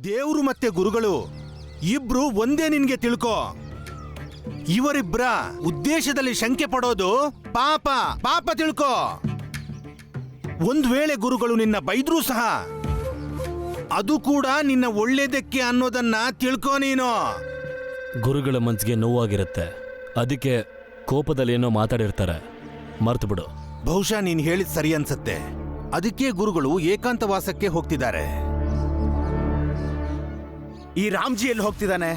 ದೇವ್ರು ಮತ್ತೆ ಗುರುಗಳು ಇಬ್ರು ಒಂದೇ ನಿನ್ಗೆ ತಿಳ್ಕೋ. ಇವರಿಬ್ರ ಉದ್ದೇಶದಲ್ಲಿ ಶಂಕೆ ಪಡೋದು ಪಾಪ ಪಾಪ ತಿಳ್ಕೋ. ಒಂದ್ ವೇಳೆ ಗುರುಗಳು ನಿನ್ನ ಬೈದ್ರೂ ಸಹ ಅದು ಕೂಡ ನಿನ್ನ ಒಳ್ಳೇದಕ್ಕೆ ಅನ್ನೋದನ್ನ ತಿಳ್ಕೋ ನೀನು. ಗುರುಗಳ ಮನ್ಸಿಗೆ ನೋವಾಗಿರುತ್ತೆ, ಅದಕ್ಕೆ ಕೋಪದಲ್ಲಿ ಏನೋ ಮಾತಾಡಿರ್ತಾರೆ, ಮರ್ತು ಬಿಡು. ಬಹುಶಃ ನೀನ್ ಹೇಳಿದ್ ಸರಿ ಅನ್ಸತ್ತೆ. ಅದಕ್ಕೆ ಗುರುಗಳು ಏಕಾಂತವಾಸಕ್ಕೆ ಹೋಗ್ತಿದ್ದಾರೆ. ಈ ರಾಮ್ಜಿ ಎಲ್ಲಿ ಹೋಗ್ತಿದ್ದಾನೆ?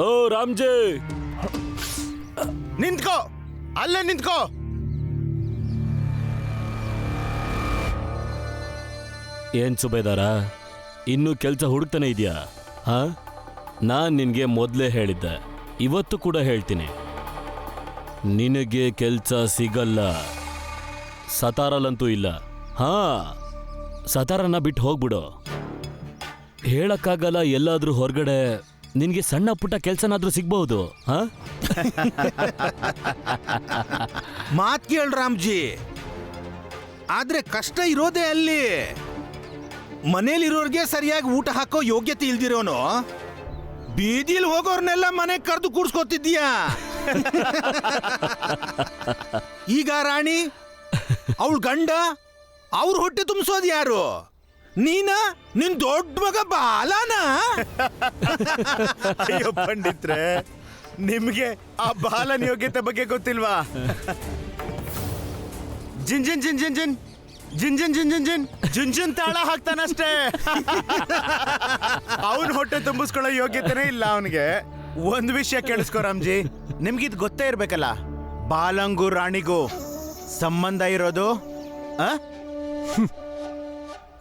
ಓ ರಾಮ್ಜಿ, ನಿಂತ್ಕೋ, ಅಲ್ಲೇ ನಿಂತ್ಕೋ. ಏನ್ ಸುಬೇದಾರ, ಇನ್ನೂ ಕೆಲ್ಸ ಹುಡುಕ್ತಾನೆ ಇದೆಯಾ? ಹಾ, ನಾನ್ ನಿನ್ಗೆ ಮೊದಲೇ ಹೇಳಿದ್ದೆ, ಇವತ್ತು ಕೂಡ ಹೇಳ್ತೀನಿ, ನಿನಗೆ ಕೆಲ್ಸ ಸಿಗಲ್ಲ. ಸತಾರಲ್ಲಂತೂ ಇಲ್ಲ. ಹಾ, ಸತಾರನ್ನ ಬಿಟ್ಟು ಹೋಗ್ಬಿಡು. ಹೇಳಕ್ಕಾಗಲ್ಲ, ಎಲ್ಲಾದ್ರೂ ಹೊರಗಡೆ ನಿನ್ಗೆ ಸಣ್ಣ ಪುಟ್ಟ ಕೆಲ್ಸನಾದ್ರೂ ಸಿಗ್ಬಹುದು. ಹಾ, ಮಾತ್ ಕೇಳ್ ರಾಮ್ಜಿ, ಆದ್ರೆ ಕಷ್ಟ ಇರೋದೇ ಅಲ್ಲಿ. ಮನೇಲಿರೋರ್ಗೆ ಸರಿಯಾಗಿ ಊಟ ಹಾಕೋ ಯೋಗ್ಯತೆ ಇಲ್ದಿರೋನು ಬೀದಿಲ್ ಹೋಗೋರ್ನೆಲ್ಲ ಮನೆ ಕರೆದು ಕೂಡ್ಸ್ಕೊತಿದ್ದೀಯಾ. ಈಗ ರಾಣಿ ಅವಳ ಗಂಡ ಅವ್ರ ಹೊಟ್ಟೆ ತುಂಬಿಸೋದು ಯಾರು? ನೀನ ನಿನ್ ದೊಡ್ಡ ಮಗ ಬಾಲನ? ಅಯ್ಯೋ ಪಂಡಿತ್ರೆ, ನಿಮ್ಗೆ ಆ ಬಾಲನ ಯೋಗ್ಯತೆ ಬಗ್ಗೆ ಗೊತ್ತಿಲ್ವಾ? ಜಿನ್ ಜಿನ್ ಜಿನ್ ಜಿನ್ ಜಿನ್ ಜಿನ್ ಜಿನ್ ಜಿನ್ ಜಿನ್ ಜಿನ್ ಜುನ್ ಜುನ್ ತಾಳ ಹಾಕ್ತಾನಷ್ಟೇ. ಅವನ್ ಹೊಟ್ಟೆ ತುಂಬಿಸ್ಕೊಳ್ಳೋ ಯೋಗ್ಯತೆನೇ ಇಲ್ಲ ಅವನಿಗೆ. ಒಂದ್ ವಿಷಯ ಕೇಳಿಸ್ಕೊ ರಾಮ್ಜಿ, ನಿಮ್ಗಿದ್ ಗೊತ್ತೇ ಇರ್ಬೇಕಲ್ಲ, ಬಾಲಂಗೂ ರಾಣಿಗೂ ಸಂಬಂಧ ಇರೋದು.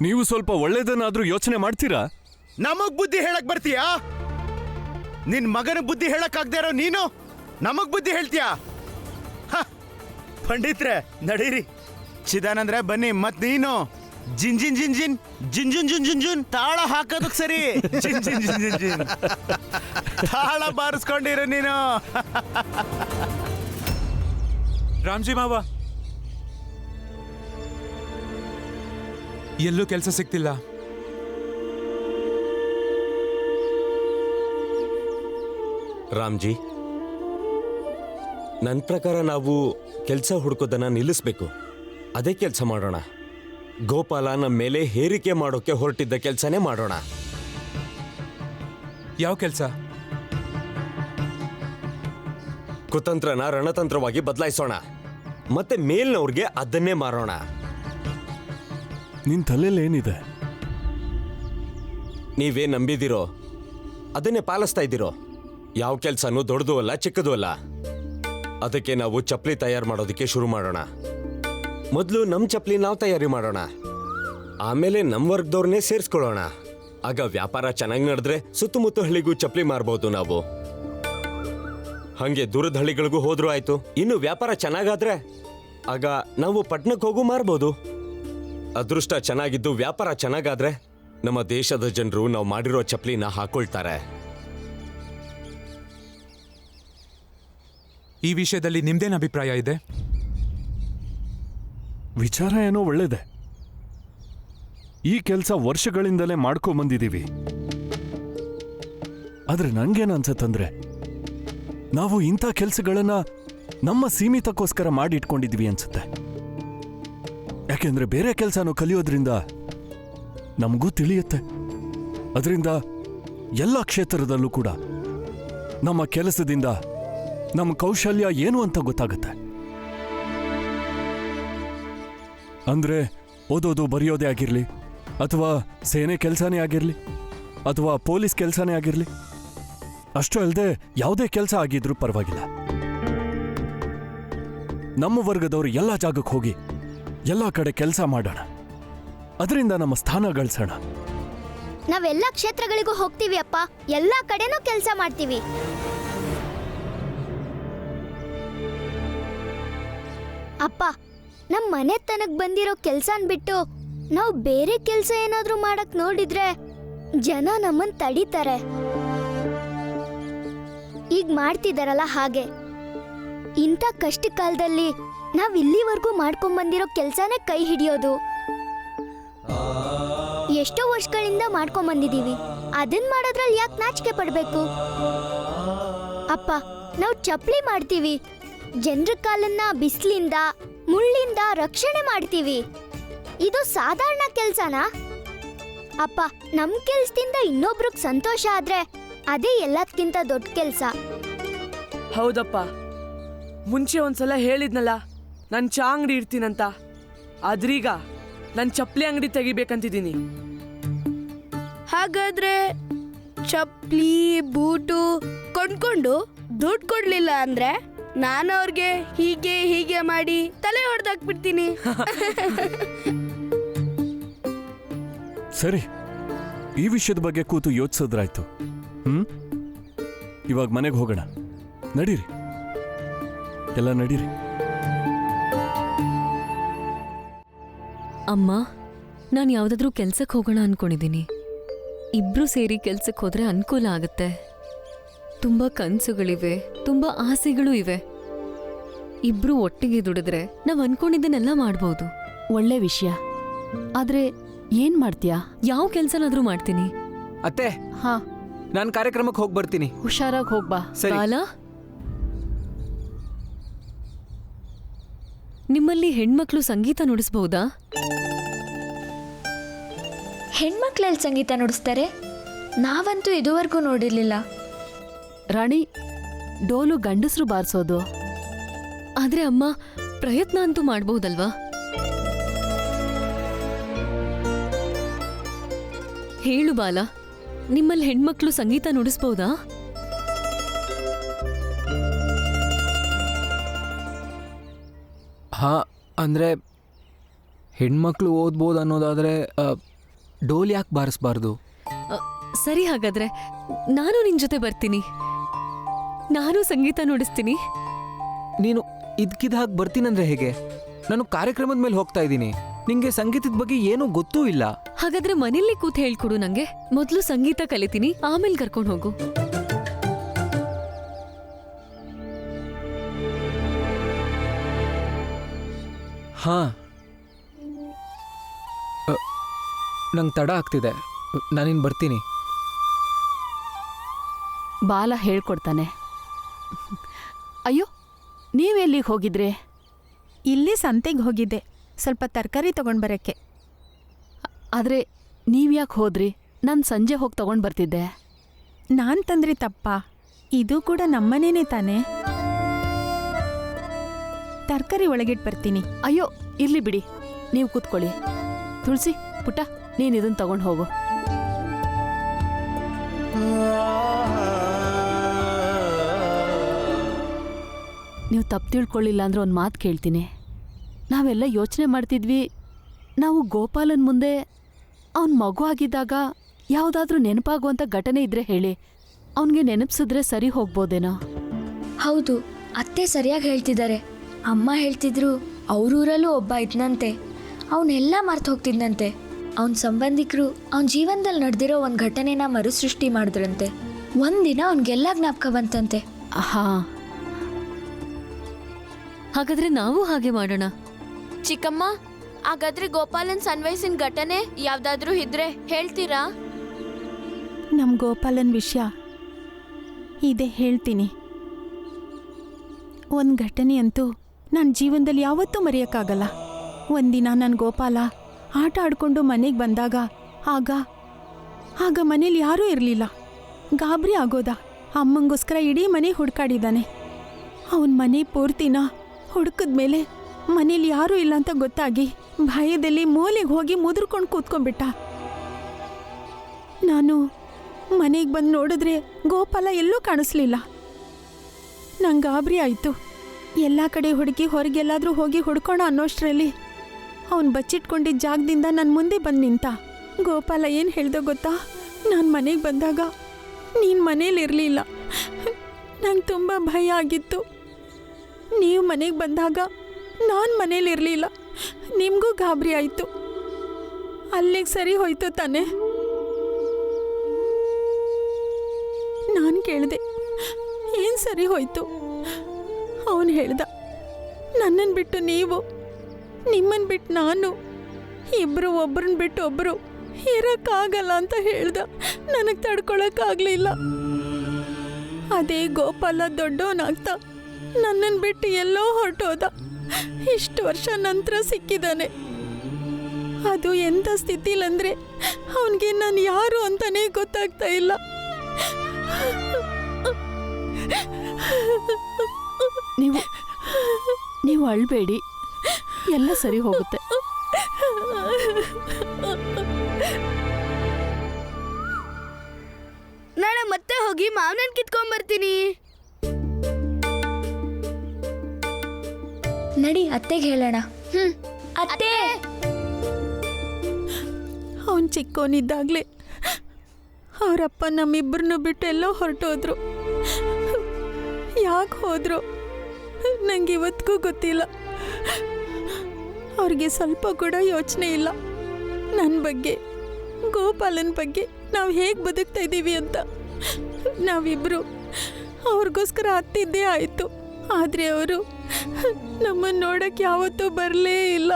ನೀವು ಸ್ವಲ್ಪ ಒಳ್ಳೇದನ್ನಾದ್ರೂ ಯೋಚನೆ ಮಾಡ್ತೀರಾ? ನಮಗ್ ಬುದ್ಧಿ ಹೇಳಕ್ ಬರ್ತೀಯಾ? ನಿನ್ ಮಗನ ಬುದ್ಧಿ ಹೇಳಕ್ ಆಗದೆ ಇರೋ ನೀನು ನಮಗ್ ಬುದ್ಧಿ ಹೇಳ್ತೀಯಾ? ಪಂಡಿತ್ರೆ ನಡೀರಿ. ಚಿದಾನಂದ್ರೆ ಬನ್ನಿ. ಮತ್ ನೀನು ಜಿನ್ ಜಿನ್ ಜಿನ್ ಜಿನ್ ಜಿನ್ ಜುನ್ ಜುನ್ ಜುನ್ ಜುನ್ ತಾಳ ಹಾಕೋದಕ್ ಸರಿ. ಜಿನ್ ಜಿನ್ ಜಿನ್ ಜಿನ್ ಜಿನ್ ತಾಳ ಬಾರಿಸ್ಕೊಂಡಿರು ನೀನು. ರಾಮ್ಜಿ ಮಾವ, ಎಲ್ಲೂ ಕೆಲಸ ಸಿಗ್ತಿಲ್ಲ. ರಾಮ್ಜಿ, ನನ್ನ ಪ್ರಕಾರ ನಾವು ಕೆಲಸ ಹುಡುಕೋದನ್ನ ನಿಲ್ಲಿಸ್ಬೇಕು. ಅದೇ ಕೆಲಸ ಮಾಡೋಣ. ಗೋಪಾಲ ನಮ್ಮ ಮೇಲೆ ಹೇರಿಕೆ ಮಾಡೋಕೆ ಹೊರಟಿದ್ದ ಕೆಲಸನೇ ಮಾಡೋಣ. ಯಾವ ಕೆಲಸ? ಕುತಂತ್ರನ ರಣತಂತ್ರವಾಗಿ ಬದಲಾಯಿಸೋಣ, ಮತ್ತೆ ಮೇಲ್ನವ್ರಿಗೆ ಅದನ್ನೇ ಮಾರೋಣ. ನಿನ್ ತಲೆಯಲ್ಲಿ ಏನಿದೆ? ನೀವೇ ನಂಬಿದಿರೋ ಅದನ್ನೇ ಪಾಲಿಸ್ತಾ ಇದ್ದೀರೋ. ಯಾವ ಕೆಲಸನೂ ದೊಡ್ಡದು ಅಲ್ಲ, ಚಿಕ್ಕದು ಅಲ್ಲ. ಅದಕ್ಕೆ ನಾವು ಚಪ್ಪಲಿ ತಯಾರು ಮಾಡೋದಕ್ಕೆ ಶುರು ಮಾಡೋಣ. ಮೊದಲು ನಮ್ಮ ಚಪ್ಪಲಿ ನಾವು ತಯಾರಿ ಮಾಡೋಣ, ಆಮೇಲೆ ನಮ್ಮ ವರ್ಗದವ್ರನ್ನೇ ಸೇರಿಸ್ಕೊಳ್ಳೋಣ. ಆಗ ವ್ಯಾಪಾರ ಚೆನ್ನಾಗಿ ನಡೆದ್ರೆ ಸುತ್ತಮುತ್ತ ಹಳ್ಳಿಗೂ ಚಪ್ಪಲಿ ಮಾರ್ಬೋದು ನಾವು. ಹಂಗೆ ದೂರದ ಹಳ್ಳಿಗಳಿಗೂ ಹೋದ್ರೂ ಆಯ್ತು. ಇನ್ನು ವ್ಯಾಪಾರ ಚೆನ್ನಾಗಾದ್ರೆ ಆಗ ನಾವು ಪಟ್ಟಣಕ್ಕೆ ಹೋಗೂ ಮಾರ್ಬೋದು. ಅದೃಷ್ಟ ಚೆನ್ನಾಗಿದ್ದು ವ್ಯಾಪಾರ ಚೆನ್ನಾಗಾದ್ರೆ ನಮ್ಮ ದೇಶದ ಜನರು ನಾವು ಮಾಡಿರೋ ಚಪ್ಪಲಿನ ಹಾಕೊಳ್ತಾರೆ. ಈ ವಿಷಯದಲ್ಲಿ ನಿಮ್ದೇನ್ ಅಭಿಪ್ರಾಯ ಇದೆ? ವಿಚಾರ ಏನೋ ಒಳ್ಳೇದೆ. ಈ ಕೆಲಸ ವರ್ಷಗಳಿಂದಲೇ ಮಾಡ್ಕೊಂಬಂದಿದ್ದೀವಿ. ಆದ್ರೆ ನಂಗೇನು ಅನ್ಸತ್ತಂದ್ರೆ, ನಾವು ಇಂಥ ಕೆಲಸಗಳನ್ನ ನಮ್ಮ ಸೀಮಿತಕ್ಕೋಸ್ಕರ ಮಾಡಿಟ್ಕೊಂಡಿದ್ವಿ ಅನ್ಸುತ್ತೆ. ಯಾಕೆಂದ್ರೆ ಬೇರೆ ಕೆಲಸನೂ ಕಲಿಯೋದ್ರಿಂದ ನಮಗೂ ತಿಳಿಯುತ್ತೆ. ಅದರಿಂದ ಎಲ್ಲ ಕ್ಷೇತ್ರದಲ್ಲೂ ಕೂಡ ನಮ್ಮ ಕೆಲಸದಿಂದ ನಮ್ಮ ಕೌಶಲ್ಯ ಏನು ಅಂತ ಗೊತ್ತಾಗುತ್ತೆ. ಅಂದ್ರೆ ಓದೋದು ಬರೆಯೋದೇ ಆಗಿರ್ಲಿ, ಅಥವಾ ಸೇನೆ ಕೆಲಸನೇ ಆಗಿರ್ಲಿ, ಅಥವಾ ಪೊಲೀಸ್ ಕೆಲಸನೇ ಆಗಿರ್ಲಿ, ಅಷ್ಟೂ ಅಲ್ಲದೆ ಯಾವುದೇ ಕೆಲಸ ಆಗಿದ್ರೂ ಪರವಾಗಿಲ್ಲ. ನಮ್ಮ ವರ್ಗದವರು ಎಲ್ಲ ಜಾಗಕ್ಕೆ ಹೋಗಿ ಎಲ್ಲ ಕಡೆ ಕೆಲಸ ಮಾಡೋಣ. ಅದರಿಂದ ನಮ್ಮ ಸ್ಥಾನ ಗಳಿಸೋಣ. ನಾವೆಲ್ಲ ಕ್ಷೇತ್ರಗಳಿಗೂ ಹೋಗ್ತೀವಿ ಅಪ್ಪ, ಎಲ್ಲ ಕಡೆನೂ ಕೆಲಸ ಮಾಡ್ತೀವಿ. ಅಪ್ಪ, ನಮ್ಮ ಮನೆತನಕ್ ಬಂದಿರೋ ಕೆಲ್ಸನ್ ಬಿಟ್ಟು ನಾವು ಬೇರೆ ಕೆಲ್ಸ ಏನಾದ್ರೂ ಮಾಡಕ್ ನೋಡಿದ್ರೆ ಜನ ನಮ್ಮನ್ ತಡೀತಾರೆ. ಈಗ ಮಾಡ್ತಿದಾರಲ್ಲ ಹಾಗೆ. ಇಂಥ ಕಷ್ಟ ಕಾಲದಲ್ಲಿ ನಾವ್ ಇಲ್ಲಿವರೆಗೂ ಮಾಡ್ಕೊಂಡ್ ಕೆಲ್ಸನೇ ಕೈ ಹಿಡಿಯೋದು. ಎಷ್ಟೋ ವರ್ಷಗಳಿಂದ ಮಾಡ್ಕೊಂಡ್ ಬಂದಿದೀವಿ, ಅದನ್ ಮಾಡೋದ್ರಲ್ಲಿ ಯಾಕೆ ನಾಚಿಕೆ ಪಡ್ಬೇಕು? ಅಪ್ಪ, ನಾವು ಚಪ್ಲಿ ಮಾಡ್ತೀವಿ, ಜನರ ಕಾಲನ್ನ ಬಿಸಿಲಿಂದ ಮುಳ್ಳಿಂದ ರಕ್ಷಣೆ ಮಾಡ್ತೀವಿ. ಇದು ಸಾಧಾರಣ ಕೆಲ್ಸನಾ? ಅಪ್ಪ, ನಮ್ ಕೆಲ್ಸದಿಂದ ಇನ್ನೊಬ್ರಿಗೆ ಸಂತೋಷ ಆದ್ರೆ ಅದೇ ಎಲ್ಲದಕ್ಕಿಂತ ದೊಡ್ಡ ಕೆಲ್ಸ. ಹೌದಪ್ಪ, ಮುಂಚೆ ಒಂದ್ಸಲ ಹೇಳಿದ್ನಲ್ಲ ನಾನು ಚಾ ಅಂಗಡಿ ಇಡ್ತೀನಂತ, ಆದ್ರೀಗ ನಾನು ಚಪ್ಪಲಿ ಅಂಗಡಿ ತೆಗಿಬೇಕಂತಿದ್ದೀನಿ. ಹಾಗಾದ್ರೆ ಚಪ್ಪಲಿ ಬೂಟು ಕೊಂಡ್ಕೊಂಡು ದುಡ್ಡು ಕೊಡ್ಲಿಲ್ಲ ಅಂದ್ರೆ ನಾನು ಅವ್ರಿಗೆ ಹೀಗೆ ಹೀಗೆ ಮಾಡಿ ತಲೆ ಹೊಡೆದಾಕ್ಬಿಡ್ತೀನಿ. ಸರಿ, ಈ ವಿಷಯದ ಬಗ್ಗೆ ಕೂತು ಯೋಚಿಸಿದ್ರಾಯ್ತು. ಇವಾಗ ಮನೆಗೆ ಹೋಗೋಣ. ನಡೀರಿ, ಎಲ್ಲ ನಡೀರಿ. ಅಮ್ಮ, ನಾನು ಯಾವುದಾದ್ರೂ ಕೆಲ್ಸಕ್ಕೆ ಹೋಗೋಣ ಅನ್ಕೊಂಡಿದ್ದೀನಿ. ಇಬ್ರು ಸೇರಿ ಕೆಲ್ಸಕ್ಕೆ ಹೋದ್ರೆ ಅನುಕೂಲ ಆಗುತ್ತೆ. ತುಂಬ ಕನಸುಗಳಿವೆ, ತುಂಬ ಆಸೆಗಳೂ ಇವೆ. ಇಬ್ರು ಒಟ್ಟಿಗೆ ದುಡಿದ್ರೆ ನಾವು ಅನ್ಕೊಂಡಿದ್ದನ್ನೆಲ್ಲ ಮಾಡ್ಬೋದು. ಒಳ್ಳೆ ವಿಷಯ. ಆದ್ರೆ ಏನ್ ಮಾಡ್ತೀಯಾ? ಯಾವ ಕೆಲ್ಸನಾದ್ರೂ ಮಾಡ್ತೀನಿ. ಅತ್ತೆ, ಹಾ, ನಾನು ಕಾರ್ಯಕ್ರಮಕ್ಕೆ ಹೋಗಿ ಬರ್ತೀನಿ. ಹುಷಾರಾಗಿ ಹೋಗ್ಬಾ. ಸರಿ. ಬಾಲ, ನಿಮ್ಮಲ್ಲಿ ಹೆಣ್ಮಕ್ಳು ಸಂಗೀತ ನುಡಿಸ್ಬಹುದಾ? ಹೆಣ್ಮಕ್ಳಲ್ಲಿ ಸಂಗೀತ ನುಡಿಸ್ತಾರೆ? ನಾವಂತೂ ಇದುವರೆಗೂ ನೋಡಿರ್ಲಿಲ್ಲ. ರಾಣಿ, ಡೋಲು ಗಂಡಸರು ಬಾರಿಸೋದು. ಆದ್ರೆ ಅಮ್ಮ, ಪ್ರಯತ್ನ ಅಂತೂ ಮಾಡ್ಬಹುದಲ್ವಾ? ಹೇಳು ಬಾಲ, ನಿಮ್ಮಲ್ಲಿ ಹೆಣ್ಮಕ್ಳು ಸಂಗೀತ ನುಡಿಸ್ಬಹುದಾ? ಹಾ, ಅಂದರೆ ಹೆಣ್ಮಕ್ಳು ಓದ್ಬೋದು ಅನ್ನೋದಾದರೆ ಡೋಲ್ ಯಾಕೆ ಬಾರಿಸ್ಬಾರ್ದು? ಸರಿ, ಹಾಗಾದ್ರೆ ನಾನು ನಿನ್ ಜೊತೆ ಬರ್ತೀನಿ. ನಾನು ಸಂಗೀತ ನುಡಿಸ್ತೀನಿ. ನೀನು ಇದ್ಕಿದ್ಹಾಗೆ ಬರ್ತೀನಂದ್ರೆ ಹೇಗೆ? ನಾನು ಕಾರ್ಯಕ್ರಮದ ಮೇಲೆ ಹೋಗ್ತಾ ಇದ್ದೀನಿ. ನಿಂಗೆ ಸಂಗೀತದ ಬಗ್ಗೆ ಏನೂ ಗೊತ್ತೂ ಇಲ್ಲ. ಹಾಗಾದ್ರೆ ಮನೇಲಿ ಕೂತ್ ಹೇಳ್ಕೊಡು ನಂಗೆ. ಮೊದಲು ಸಂಗೀತ ಕಲಿತೀನಿ, ಆಮೇಲೆ ಕರ್ಕೊಂಡು ಹೋಗು. ಹಾ, ನಂಗೆ ತಡ ಆಗ್ತಿದೆ, ನಾನಿನ್ ಬರ್ತೀನಿ. ಬಾಲ ಹೇಳ್ಕೊಡ್ತಾನೆ. ಅಯ್ಯೋ, ನೀವೆಲ್ಲಿಗೆ ಹೋಗಿದ್ರೆ? ಇಲ್ಲಿ ಸಂತೆಗೆ ಹೋಗಿದ್ದೆ, ಸ್ವಲ್ಪ ತರಕಾರಿ ತಗೊಂಡು ಬರೋಕ್ಕೆ. ಆದ್ರೆ ನೀವ್ಯಾಕೆ ಹೋದ್ರಿ? ನಾನು ಸಂಜೆ ಹೋಗಿ ತಗೊಂಡು ಬರ್ತಿದ್ದೆ. ನಾನು ತಂದ್ರೆ ತಪ್ಪ? ಇದು ಕೂಡ ನಮ್ಮನೇನೆ ತಾನೇ. ತರಕಾರಿ ಒಳಗಿಟ್ಟು ಬರ್ತೀನಿ. ಅಯ್ಯೋ, ಇರ್ಲಿ ಬಿಡಿ, ನೀವು ಕೂತ್ಕೊಳ್ಳಿ. ತುಳಸಿ, ಪುಟ್ಟ, ನೀನು ಇದನ್ನು ತಗೊಂಡು ಹೋಗು. ನೀವು ತಪ್ಪು ತಿಳ್ಕೊಳ್ಳಿಲ್ಲ ಅಂದ್ರೆ ಒಂದು ಮಾತು ಕೇಳ್ತೀನಿ. ನಾವೆಲ್ಲ ಯೋಚನೆ ಮಾಡ್ತಿದ್ವಿ, ನಾವು ಗೋಪಾಲನ್ ಮುಂದೆ ಅವನ ಮಗು ಆಗಿದ್ದಾಗ ಯಾವುದಾದ್ರೂ ನೆನಪಾಗುವಂಥ ಘಟನೆ ಇದ್ರೆ ಹೇಳಿ, ಅವನಿಗೆ ನೆನಪಿಸಿದ್ರೆ ಸರಿ ಹೋಗ್ಬೋದೇನೋ. ಹೌದು, ಅತ್ತೆ ಸರಿಯಾಗಿ ಹೇಳ್ತಿದ್ದಾರೆ. ಅಮ್ಮ ಹೇಳ್ತಿದ್ರು ಅವ್ರೂರಲ್ಲೂ ಒಬ್ಬ ಇದ್ನಂತೆ, ಅವನ್ನೆಲ್ಲ ಮರ್ತು ಹೋಗ್ತಿದ್ನಂತೆ. ಅವನ ಸಂಬಂಧಿಕರು ಅವನ ಜೀವನದಲ್ಲಿ ನಡೆದಿರೋ ಒಂದು ಘಟನೆನ ಮರುಸೃಷ್ಟಿ ಮಾಡಿದ್ರಂತೆ. ಒಂದಿನ ಅವನಿಗೆಲ್ಲ ಜ್ಞಾಪಕ ಬಂತಂತೆ. ಹಾ, ಹಾಗಾದ್ರೆ ನಾವು ಹಾಗೆ ಮಾಡೋಣ. ಚಿಕ್ಕಮ್ಮ, ಹಾಗಾದ್ರೆ ಗೋಪಾಲನ್ ಸನ್ವಯಸ್ಸಿನ ಘಟನೆ ಯಾವ್ದಾದ್ರೂ ಇದ್ರೆ ಹೇಳ್ತೀರಾ? ನಮ್ಮ ಗೋಪಾಲನ್ ವಿಷಯ ಇದೆ, ಹೇಳ್ತೀನಿ. ಒಂದು ಘಟನೆ ಅಂತೂ ನನ್ನ ಜೀವನದಲ್ಲಿ ಯಾವತ್ತೂ ಮರೆಯೋಕ್ಕಾಗಲ್ಲ. ಒಂದಿನ ನನ್ನ ಗೋಪಾಲ ಆಟ ಆಡ್ಕೊಂಡು ಮನೆಗೆ ಬಂದಾಗ ಆಗ ಮನೇಲಿ ಯಾರೂ ಇರಲಿಲ್ಲ. ಗಾಬರಿ ಆಗೋದ. ಅಮ್ಮಂಗೋಸ್ಕರ ಇಡೀ ಮನೆ ಹುಡ್ಕಾಡಿದ್ದಾನೆ. ಅವನ ಮನೆ ಪೂರ್ತಿನ ಹುಡುಕಿದ್ಮೇಲೆ ಮನೇಲಿ ಯಾರೂ ಇಲ್ಲ ಅಂತ ಗೊತ್ತಾಗಿ ಭಯದಲ್ಲಿ ಮೂಲೆಗೆ ಹೋಗಿ ಮುದುರ್ಕೊಂಡು ಕೂತ್ಕೊಂಡ್ಬಿಟ್ಟ. ನಾನು ಮನೆಗೆ ಬಂದು ನೋಡಿದ್ರೆ ಗೋಪಾಲ ಎಲ್ಲೂ ಕಾಣಿಸ್ಲಿಲ್ಲ. ನಂಗೆ ಗಾಬರಿ ಆಯಿತು. ಎಲ್ಲ ಕಡೆ ಹುಡುಕಿ ಹೊರಗೆಲ್ಲಾದರೂ ಹೋಗಿ ಹುಡ್ಕೋಣ ಅನ್ನೋಷ್ಟರಲ್ಲಿ ಅವನು ಬಚ್ಚಿಟ್ಕೊಂಡಿದ್ದ ಜಾಗದಿಂದ ನನ್ನ ಮುಂದೆ ಬಂದು ನಿಂತ. ಗೋಪಾಲ ಏನು ಹೇಳ್ದೋ ಗೊತ್ತಾ? ನಾನು ಮನೆಗೆ ಬಂದಾಗ ನೀನು ಮನೇಲಿರಲಿಲ್ಲ. ನಂಗೆ ತುಂಬ ಭಯ ಆಗಿತ್ತು. ನೀವು ಮನೆಗೆ ಬಂದಾಗ ನಾನು ಮನೇಲಿರಲಿಲ್ಲ. ನಿಮಗೂ ಗಾಬರಿ ಆಯಿತು. ಅಲ್ಲಿಗೆ ಸರಿ ಹೋಯ್ತು ತಾನೆ? ನಾನು ಕೇಳಿದೆ, ಏನು ಸರಿ ಹೋಯ್ತು? ಅವನು ಅವನು ಹೇಳ್ದ, ನನ್ನನ್ನು ಬಿಟ್ಟು ನೀವು, ನಿಮ್ಮನ್ನು ಬಿಟ್ಟು ನಾನು, ಇಬ್ಬರು ಒಬ್ರನ್ನ ಬಿಟ್ಟು ಒಬ್ಬರು ಇರೋಕ್ಕಾಗಲ್ಲ ಅಂತ ಹೇಳ್ದ. ನನಗೆ ತಡ್ಕೊಳಕ್ಕಾಗಲಿಲ್ಲ. ಅದೇ ಗೋಪಾಲ ದೊಡ್ಡವನಾಗ್ತಾ ನನ್ನನ್ನು ಬಿಟ್ಟು ಎಲ್ಲೋ ಹೊರಟೋದ. ಇಷ್ಟು ವರ್ಷ ನಂತರ ಸಿಕ್ಕಿದ್ದಾನೆ. ಅದು ಎಂಥ ಸ್ಥಿತಿಲಂದ್ರೆ ಅವನಿಗೆ ನಾನು ಯಾರು ಅಂತಾನೇ ಗೊತ್ತಾಗ್ತಾ ಇಲ್ಲ. ನೀವು ಅಳ್ಬೇಡಿ, ಎಲ್ಲ ಸರಿ ಹೋಗುತ್ತೆ. ನಾಳೆ ಮತ್ತೆ ಹೋಗಿ ಮಾವನನ್ ಕಿತ್ಕೊಂಡ್ಬರ್ತೀನಿ. ನಡಿ ಅತ್ತೆಗೆ ಹೇಳೋಣ. ಅತ್ತೆ, ಅವನು ಚಿಕ್ಕವನಿದ್ದಾಗಲೇ ಅವರಪ್ಪ ನಮ್ಮಿಬ್ಬರನ್ನು ಬಿಟ್ಟು ಎಲ್ಲೋ ಹೊರಟೋದ್ರು. ಯಾಕೆ ಹೋದ್ರು ನನಗೆ ಇವತ್ತಿಗೂ ಗೊತ್ತಿಲ್ಲ. ಅವ್ರಿಗೆ ಸ್ವಲ್ಪ ಕೂಡ ಯೋಚನೆ ಇಲ್ಲ ನನ್ನ ಬಗ್ಗೆ, ಗೋಪಾಲನ ಬಗ್ಗೆ, ನಾವು ಹೇಗೆ ಬದುಕ್ತಾ ಇದ್ದೀವಿ ಅಂತ. ನಾವಿಬ್ಬರು ಅವ್ರಿಗೋಸ್ಕರ ಹತ್ತಿದ್ದೇ ಆಯಿತು. ಆದರೆ ಅವರು ನಮ್ಮನ್ನು ನೋಡೋಕ್ಕೆ ಯಾವತ್ತೂ ಬರಲೇ ಇಲ್ಲ.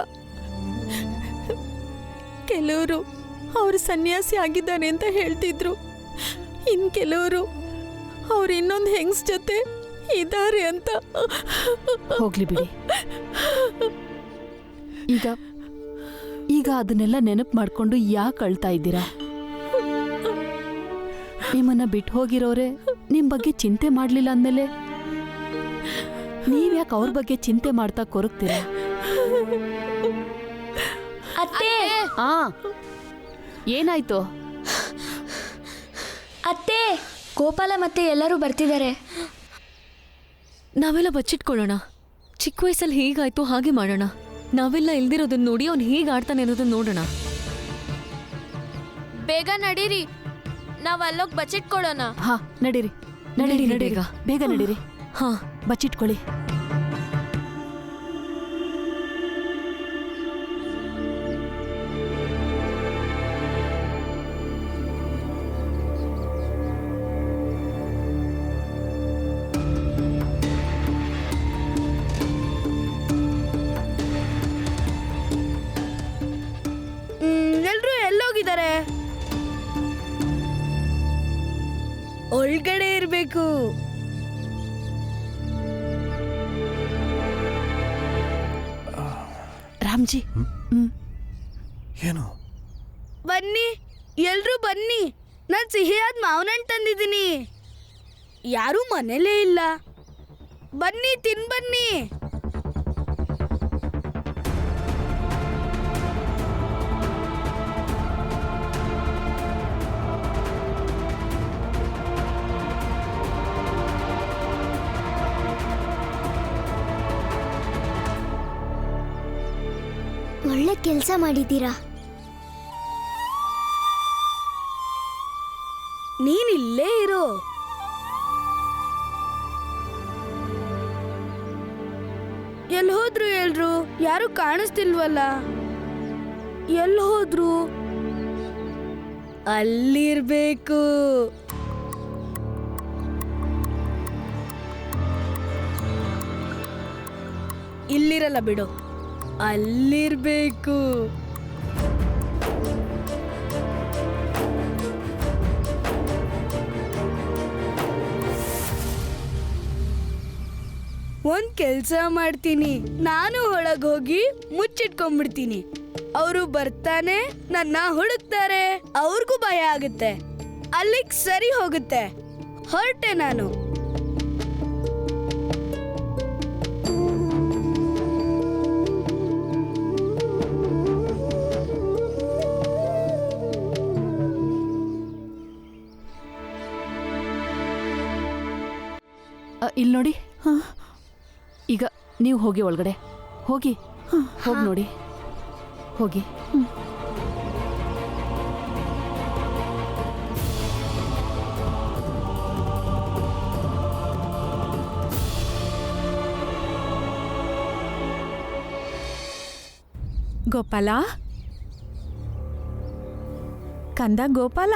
ಕೆಲವರು ಅವರು ಸನ್ಯಾಸಿ ಆಗಿದ್ದಾನೆ ಅಂತ ಹೇಳ್ತಿದ್ರು. ಇನ್ನು ಕೆಲವರು ಅವ್ರು ಇನ್ನೊಂದು ಹೆಂಗ್ಸ್ ಜೊತೆ ಇದ್ದಾರೆ ಅಂತ. ಹೋಗ್ಲಿ ಬಿಡಿ. ಈಗ ಅದನ್ನೆಲ್ಲ ನೆನಪು ಮಾಡ್ಕೊಂಡು ಯಾಕೆ ಅಳ್ತಾ ಇದ್ದೀರಾ? ನಿಮ್ಮನ್ನ ಬಿಟ್ಟು ಹೋಗಿರೋರೆ ನಿಮ್ಮ ಬಗ್ಗೆ ಚಿಂತೆ ಮಾಡಲಿಲ್ಲ ಅಂದಮೇಲೆ ನೀವ್ಯಾಕೆ ಅವ್ರ ಬಗ್ಗೆ ಚಿಂತೆ ಮಾಡ್ತಾ ಕೊರಗ್ತೀರಾ? ಅತ್ತೆ, ಏನಾಯ್ತು? ಅತ್ತೆ, ಗೋಪಾಲ ಮತ್ತೆ ಎಲ್ಲರೂ ಬರ್ತಿದ್ದಾರೆ. ನಾವೆಲ್ಲ ಬಚ್ಚಿಟ್ಕೊಳ್ಳೋಣ. ಚಿಕ್ಕ ವಯಸ್ಸಲ್ಲಿ ಹೀಗಾಯ್ತು ಹಾಗೆ ಮಾಡೋಣ. ನಾವೆಲ್ಲ ಇಲ್ದಿರೋದನ್ನ ನೋಡಿ ಅವ್ನು ಹೇಗೆ ಆಡ್ತಾನೆ ಅನ್ನೋದನ್ನ ನೋಡೋಣ. ಬೇಗ ನಡೀರಿ, ನಾವ್ ಅಲ್ಲೋಗಿ ಬಚ್ಚಿಟ್ಕೊಳ್ಳೋಣ. ಹಾ, ನಡೀರಿ ನಡೀರಿ ನಡೀರಿ, ಬೇಗ ನಡೀರಿ. ಹಾ, ಬಚ್ಚಿಟ್ಕೊಳ್ಳಿ. ಎಲ್ರು ಎಲ್ಲೋಗಿದ್ದಾರೆ? ಒಳಗಡೆ ಇರ್ಬೇಕು. ರಾಮ್ಜಿ, ಏನು? ಬನ್ನಿ, ಎಲ್ರೂ ಬನ್ನಿ. ನಾನು ಸಿಹಿಯಾದ ಮಾವನಣ್ಣು ತಂದಿದ್ದೀನಿ. ಯಾರೂ ಮನೇಲೇ ಇಲ್ಲ. ಬನ್ನಿ, ಬನ್ನಿ. ಒಳ್ಳೆ ಕೆಲಸ ಮಾಡಿದ್ದೀರಾ. ನೀನಿಲ್ಲೇ ಇರೋ. ಎಲ್ಲಿ ಹೋದ್ರು ಎಲ್ರು? ಯಾರು ಕಾಣಿಸ್ತಿಲ್ವಲ್ಲ. ಎಲ್ಲಿ ಹೋದ್ರು? ಅಲ್ಲಿರ್ಬೇಕು. ಇಲ್ಲಿರಲ್ಲ ಬಿಡು, ಅಲ್ಲಿರ್ಬೇಕು. ಒಂದ್ ಕೆಲ್ಸ ಮಾಡ್ತೀನಿ, ನಾನು ಒಳಗೋಗಿ ಮುಚ್ಚಿಟ್ಕೊಂಡ್ಬಿಡ್ತೀನಿ. ಅವರು ಬರ್ತಾನೆ ನನ್ನ ಹುಡುಕ್ತಾರೆ, ಅವ್ರಿಗೂ ಭಯ ಆಗುತ್ತೆ. ಅಲ್ಲಿಗೆ ಸರಿ ಹೋಗುತ್ತೆ. ಹೊರಟೆ ನಾನು. ಇಲ್ಲಿ ನೋಡಿ. ಈಗ ನೀವು ಹೋಗಿ ಒಳಗಡೆ ಹೋಗಿ ನೋಡಿ. ಹೋಗಿ. ಗೋಪಾಲ, ಕಂದ ಗೋಪಾಲ,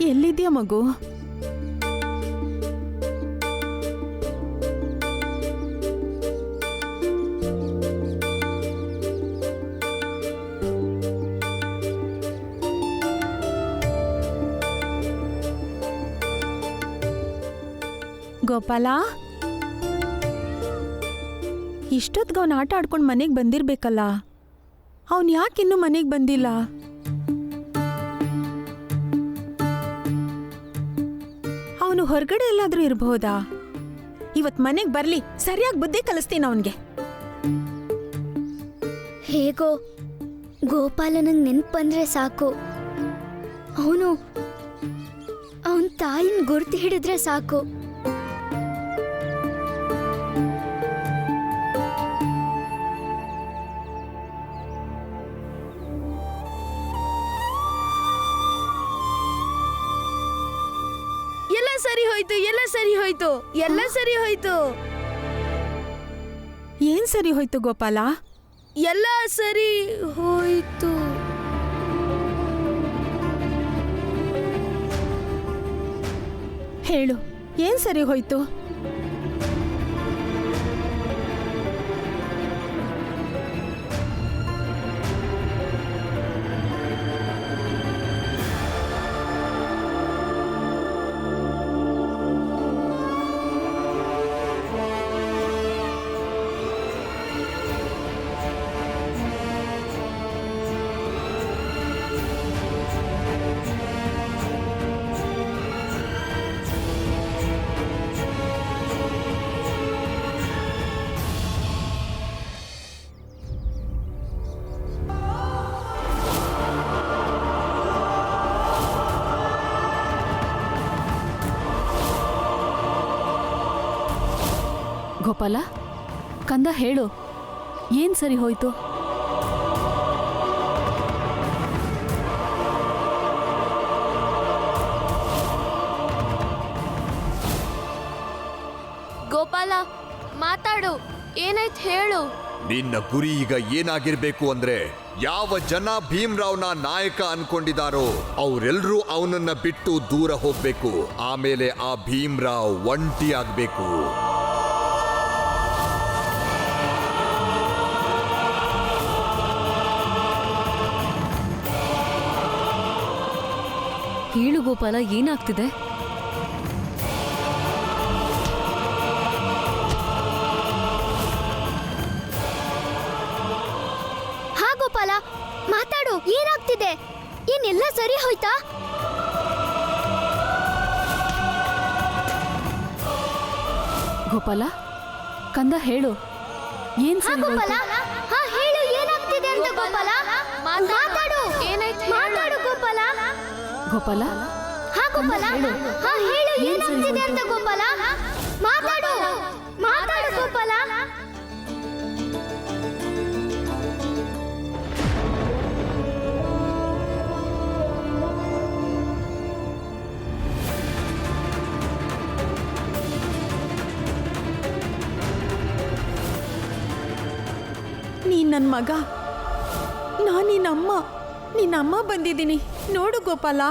ಎಲ್ಲಿದ್ಯಾ ಮಗು? ಗೋಪಾಲ, ಇಷ್ಟೊತ್ತಿಗೆ ಅವನು ಆಟ ಆಡ್ಕೊಂಡು ಮನೆಗೆ ಬಂದಿರ್ಬೇಕಲ್ಲ. ಅವನು ಯಾಕಿನ್ನೂ ಮನೆಗೆ ಬಂದಿಲ್ಲ? ಅವನು ಹೊರಗಡೆ ಎಲ್ಲಾದ್ರೂ ಇರಬಹುದಾ? ಇವತ್ ಮನೆಗೆ ಬರ್ಲಿ, ಸರಿಯಾಗಿ ಬುದ್ಧಿ ಕಲಿಸ್ತೀನಿ ಅವನಿಗೆ. ಹೇಗೋ ಗೋಪಾಲನಿಗೆ ನೆನ್ಪು ಬಂದ್ರೆ ಸಾಕು. ಅವನು ಅವನ ತಾಯಿನ ಗುರ್ತು ಹಿಡಿದ್ರೆ ಸಾಕು. ಎಲ್ಲ ಸರಿ ಹೋಯ್ತು, ಎಲ್ಲ ಸರಿ ಹೋಯ್ತು, ಎಲ್ಲ ಸರಿ ಹೋಯ್ತು. ಏನ್ ಸರಿ ಹೋಯ್ತು ಗೋಪಾಲ? ಎಲ್ಲ ಸರಿ ಹೋಯ್ತು. ಹೇಳು, ಏನ್ ಸರಿ ಹೋಯ್ತು? ಗೋಪಾಲ, ಕಂದ ಹೇಳು, ಏನ್ ಸರಿ ಹೋಯ್ತು? ಗೋಪಾಲ ಮಾತಾಡು, ಏನಾಯ್ತು ಹೇಳು. ನಿನ್ನ ಗುರಿ ಈಗ ಏನಾಗಿರ್ಬೇಕು ಅಂದ್ರೆ, ಯಾವ ಜನ ಭೀಮ್ರಾವ್ನ ನಾಯಕ ಅನ್ಕೊಂಡಿದಾರೋ ಅವರೆಲ್ಲರೂ ಅವನನ್ನ ಬಿಟ್ಟು ದೂರ ಹೋಗ್ಬೇಕು. ಆಮೇಲೆ ಆ ಭೀಮ್ರಾವ್ ಒಂಟಿ ಆಗ್ಬೇಕು. ಹೇಳು ಗೋಪಾಲ, ಏನಾಗ್ತಿದೆ? ಹಾ ಗೋಪಾಲ, ಮಾತಾಡು, ಏನಾಗ್ತಿದೆ? ಏನೆಲ್ಲ ಸರಿ ಹೋಯ್ತಾ? ಗೋಪಾಲ, ಕಂದ ಹೇಳು, ಏನ್ ಹಾ ಸರಿ ಗೋಪಾಲ, ಹೋಯ್ತು? ಹಾ ಹೇಳು, ಏನಾಗ್ತಿದೆ ಅಂತ ಗೋಪಾಲ. ಮಾತಾಡು, ಏನಾಯ್ತು ಮಾತಾಡು ಗೋಪಾಲ. ಗೋಪಾಲ, ಹಾ ಗೋಪಾಲ, ಹಾ ಹೇಳು, ಏನಾಗ್ತಿದೆ ಅಂತ ಗೋಪಾಲ. ಮಾತಾಡು, ಮಾತಾಡು ಗೋಪಾಲ. ನೀನ್ ನನ್ನ ಮಗ, ನಾನು ನಿನ್ನಮ್ಮ ಬಂದಿದ್ದೀನಿ ನೋಡು ಗೋಪಾಲ.